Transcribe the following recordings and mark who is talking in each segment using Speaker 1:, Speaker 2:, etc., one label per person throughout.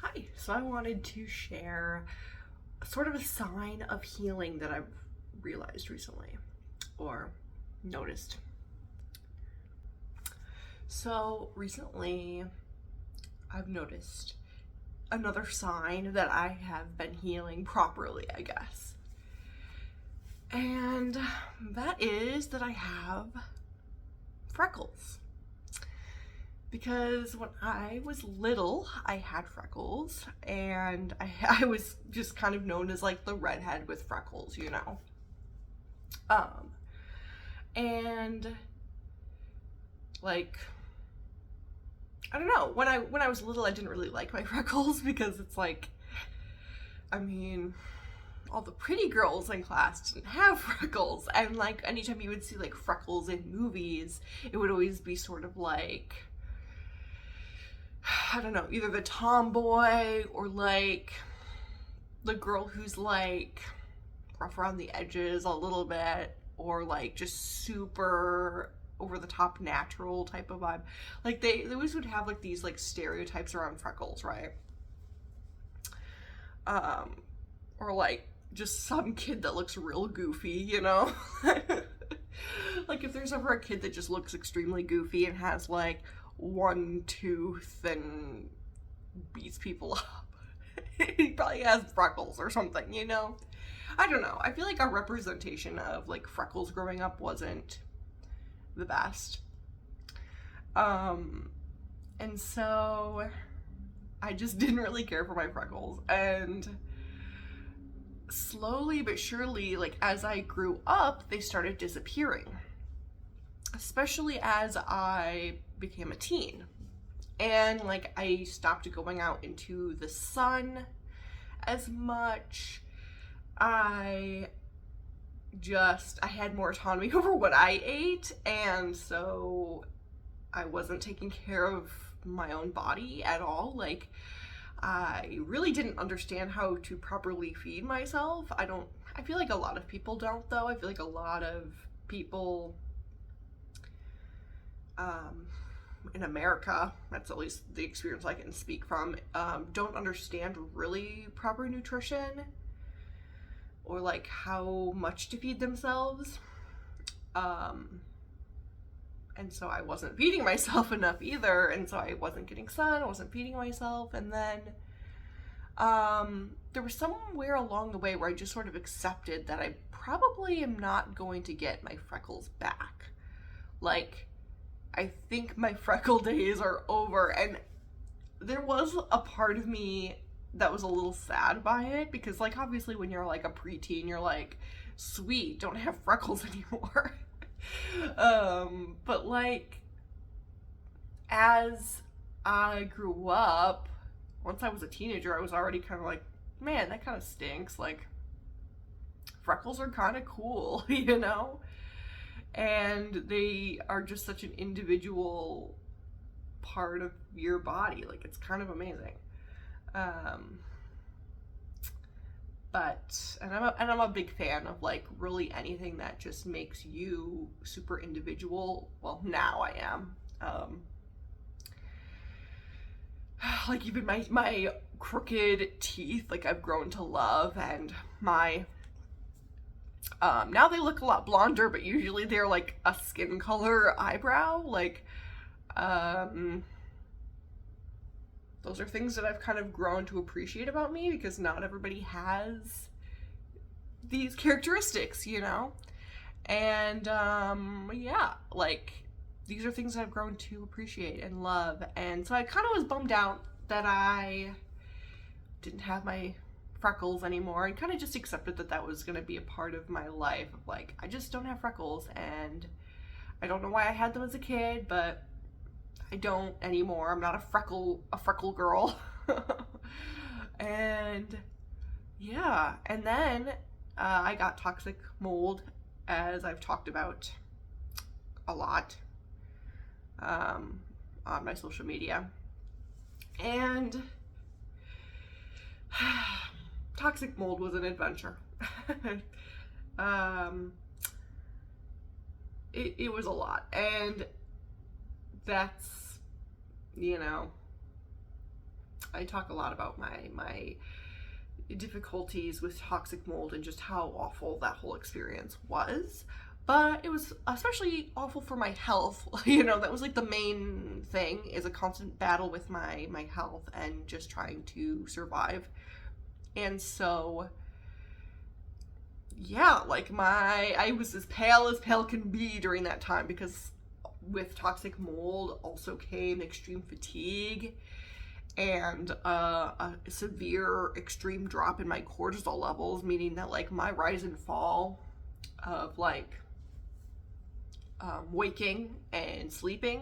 Speaker 1: Hi, so I wanted to share sort of a sign of healing that I've realized recently or noticed. So recently, I've noticed another sign that I have been healing properly, I guess. And that is that I have freckles. Because when I was little, I had freckles, and I was just kind of known as like the redhead with freckles, you know. Um, and like I don't know, when I was little, I didn't really like my freckles because it's like, I mean, all the pretty girls in class didn't have freckles, and like anytime you would see like freckles in movies, it would always be sort of like, I don't know, either the tomboy or like the girl who's like rough around the edges a little bit, or like just super over the top natural type of vibe. Like they always would have like these like stereotypes around freckles, right? Um, or like just some kid that looks real goofy, you know? Like if there's ever a kid that just looks extremely goofy and has like one tooth and beats people up, he probably has freckles or something, you know? I don't know. I feel like our representation of like freckles growing up wasn't the best. Um, and so I just didn't really care for my freckles. And slowly but surely, like as I grew up, they started disappearing, especially as I became a teen. And like I stopped going out into the sun as much. I I had more autonomy over what I ate, and so I wasn't taking care of my own body at all. Like, I really didn't understand how to properly feed myself. I feel like a lot of people don't, though. I feel like a lot of people um, in America, that's at least the experience I can speak from, don't understand really proper nutrition or like how much to feed themselves. Um, and so I wasn't feeding myself enough either, and so I wasn't getting sun, I wasn't feeding myself, and then there was somewhere along the way where I just sort of accepted that I probably am not going to get my freckles back. Like, I think my freckle days are over, and there was a part of me that was a little sad by it because, like, obviously when you're like a preteen, you're like, sweet, don't have freckles anymore. But like as I grew up, once I was a teenager, I was already kind of like, man, that kind of stinks. Like, freckles are kind of cool, you know? And they are just such an individual part of your body. Like, it's kind of amazing. Um, and I'm a big fan of like really anything that just makes you super individual. Well, now I am. Like even my crooked teeth, like I've grown to love, and my now they look a lot blonder, but usually they're like a skin color eyebrow. Like, um, those are things that I've kind of grown to appreciate about me because not everybody has these characteristics, you know? And yeah, like these are things that I've grown to appreciate and love. And so I kind of was bummed out that I didn't have my freckles anymore and kind of just accepted that that was going to be a part of my life. Like, I just don't have freckles, and I don't know why I had them as a kid, but I don't anymore. I'm not a freckle girl. And yeah, and then I got toxic mold, as I've talked about a lot on my social media. And toxic mold was an adventure. um, it was a lot. And that's, you know, I talk a lot about my difficulties with toxic mold and just how awful that whole experience was. But it was especially awful for my health. You know, that was like the main thing, is a constant battle with my health and just trying to survive. And so, yeah, like I was as pale can be during that time, because with toxic mold also came extreme fatigue and a severe extreme drop in my cortisol levels, meaning that like my rise and fall of like waking and sleeping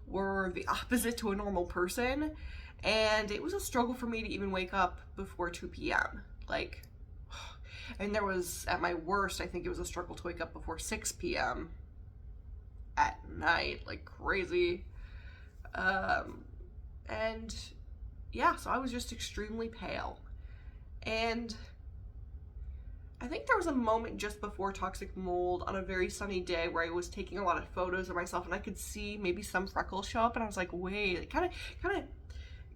Speaker 1: were the opposite to a normal person. And it was a struggle for me to even wake up before 2 p.m. Like, and there was, at my worst, I think it was a struggle to wake up before 6 p.m. at night, like crazy. And yeah, so I was just extremely pale. And I think there was a moment just before toxic mold on a very sunny day where I was taking a lot of photos of myself, and I could see maybe some freckles show up, and I was like, wait, it kind of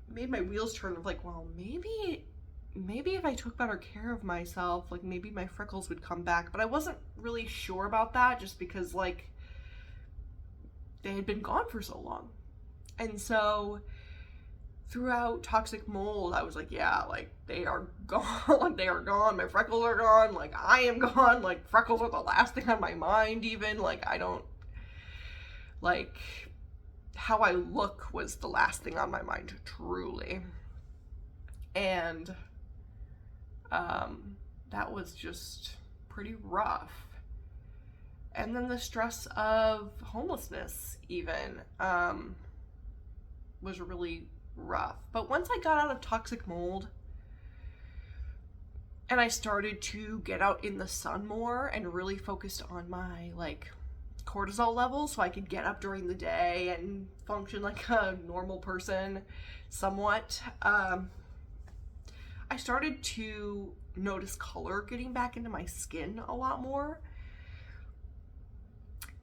Speaker 1: made my wheels turn of like, well, maybe if I took better care of myself, like maybe my freckles would come back. But I wasn't really sure about that, just because like they had been gone for so long. And so throughout toxic mold, I was like, yeah, like they are gone. They are gone. My freckles are gone. Like I am gone. Like freckles are the last thing on my mind even. Like I don't, like how I look was the last thing on my mind, truly. And that was just pretty rough. And then the stress of homelessness even was really rough. But once I got out of toxic mold and I started to get out in the sun more and really focused on my like cortisol levels so I could get up during the day and function like a normal person somewhat, I started to notice color getting back into my skin a lot more.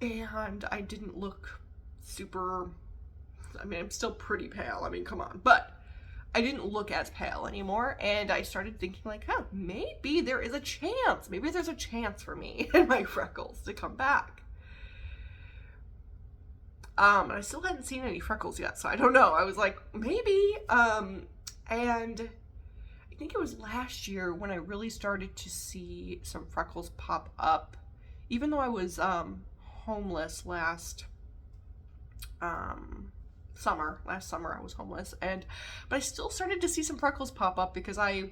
Speaker 1: And I didn't look super, I mean, I'm still pretty pale. I mean, come on. But I didn't look as pale anymore. And I started thinking like, oh, maybe there is a chance. Maybe there's a chance for me and my freckles to come back. And I still hadn't seen any freckles yet, so I don't know. I was like, maybe. And I think it was last year when I really started to see some freckles pop up. Even though I was homeless last summer I was homeless, but I still started to see some freckles pop up because I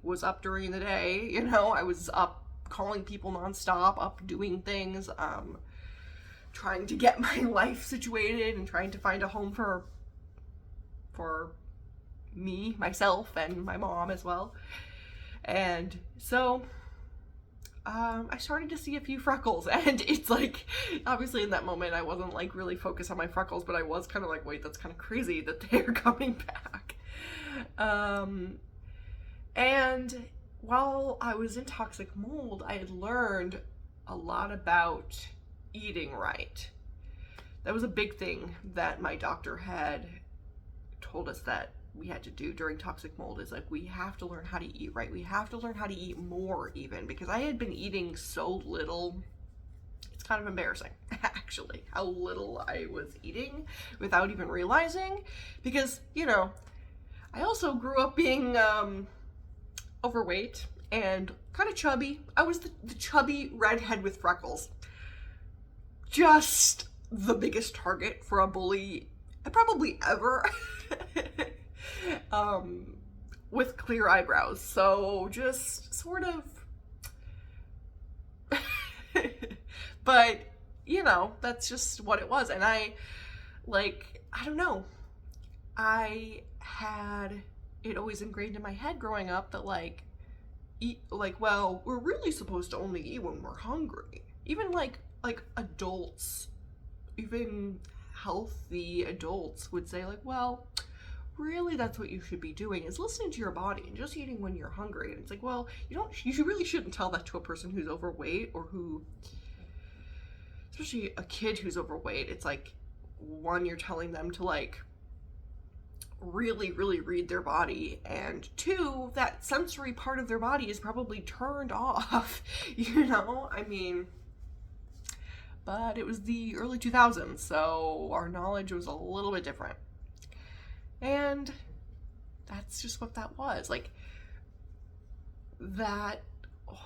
Speaker 1: was up during the day, you know, I was up calling people nonstop, up doing things, trying to get my life situated and trying to find a home for me, myself, and my mom as well. And so I started to see a few freckles, and it's like, obviously in that moment I wasn't like really focused on my freckles, but I was kind of like, wait, that's kind of crazy that they're coming back. And while I was in toxic mold, I had learned a lot about eating right. That was a big thing that my doctor had told us that we had to do during toxic mold, is like, we have to learn how to eat right. We have to learn how to eat more, even, because I had been eating so little. It's kind of embarrassing, actually, how little I was eating without even realizing, because, you know, I also grew up being overweight and kind of chubby. I was the chubby redhead with freckles. Just the biggest target for a bully probably ever. With clear eyebrows, so just sort of but you know, that's just what it was. And I don't know, I had it always ingrained in my head growing up that well, we're really supposed to only eat when we're hungry. Even like adults, even healthy adults would say like, well, really that's what you should be doing, is listening to your body and just eating when you're hungry. And it's like, well, you really shouldn't tell that to a person who's overweight, or who, especially a kid who's overweight. It's like, one, you're telling them to like really, really read their body, and two, that sensory part of their body is probably turned off, I mean, but it was the early 2000s, so our knowledge was a little bit different. And that's just what that was. Like, that,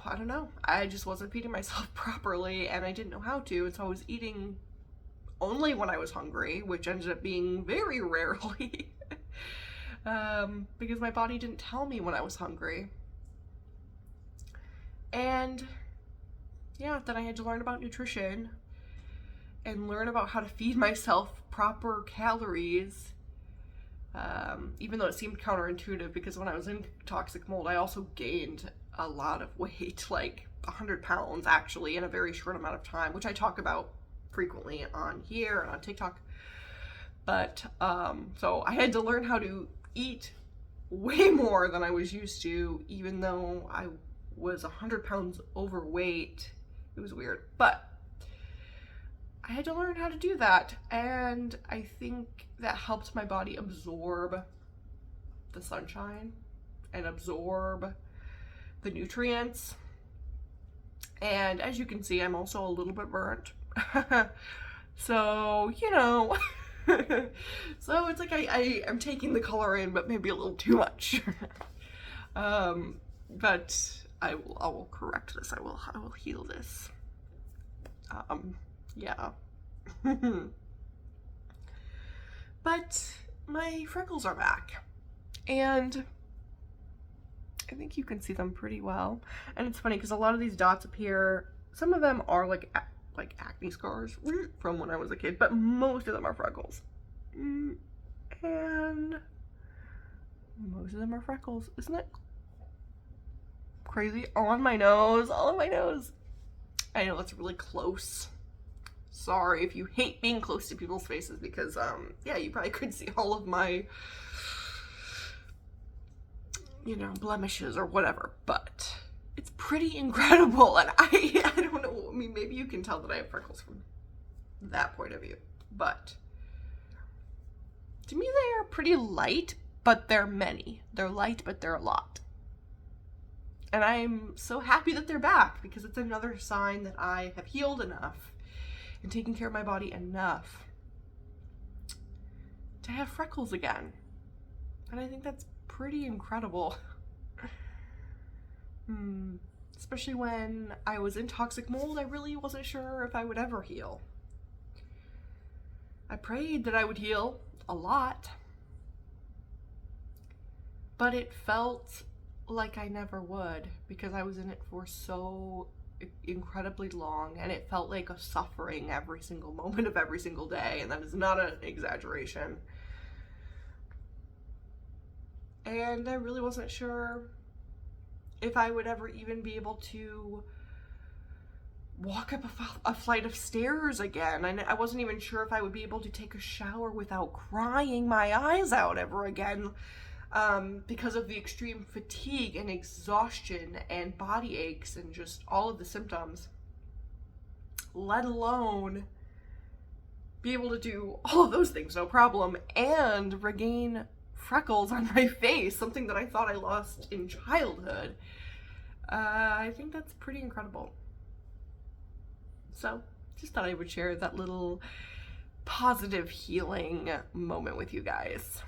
Speaker 1: I don't know, I just wasn't feeding myself properly, and I didn't know how to, and so I was eating only when I was hungry, which ended up being very rarely, because my body didn't tell me when I was hungry. And yeah, then I had to learn about nutrition and learn about how to feed myself proper calories, even though it seemed counterintuitive, because when I was in toxic mold, I also gained a lot of weight, like 100 pounds actually, in a very short amount of time, which I talk about frequently on here and on TikTok. But so I had to learn how to eat way more than I was used to, even though I was 100 pounds overweight. It was weird, but I had to learn how to do that, and I think that helped my body absorb the sunshine and absorb the nutrients. And as you can see, I'm also a little bit burnt. So, so it's like I am taking the color in, but maybe a little too much. But I will correct this. I will heal this. Yeah. But my freckles are back, and I think you can see them pretty well. And it's funny because a lot of these dots appear, some of them are like acne scars from when I was a kid, but most of them are freckles. And most of them are freckles. Isn't it crazy? All on my nose. I know that's really close. Sorry if you hate being close to people's faces, because yeah, you probably could see all of my blemishes or whatever, but it's pretty incredible. And I don't know, I mean, maybe you can tell that I have freckles from that point of view, but to me they are pretty light, but they're many. They're light, but they're a lot. And I'm so happy that they're back, because it's another sign that I have healed enough and taken care of my body enough to have freckles again. And I think that's pretty incredible. Especially when I was in toxic mold, I really wasn't sure if I would ever heal. I prayed that I would heal a lot, but it felt like I never would, because I was in it for so incredibly long, and it felt like a suffering every single moment of every single day, and that is not an exaggeration. And I really wasn't sure if I would ever even be able to walk up a flight of stairs again. And I wasn't even sure if I would be able to take a shower without crying my eyes out ever again, because of the extreme fatigue and exhaustion and body aches and just all of the symptoms, let alone be able to do all of those things no problem and regain freckles on my face, something that I thought I lost in childhood. I think that's pretty incredible. So just thought I would share that little positive healing moment with you guys.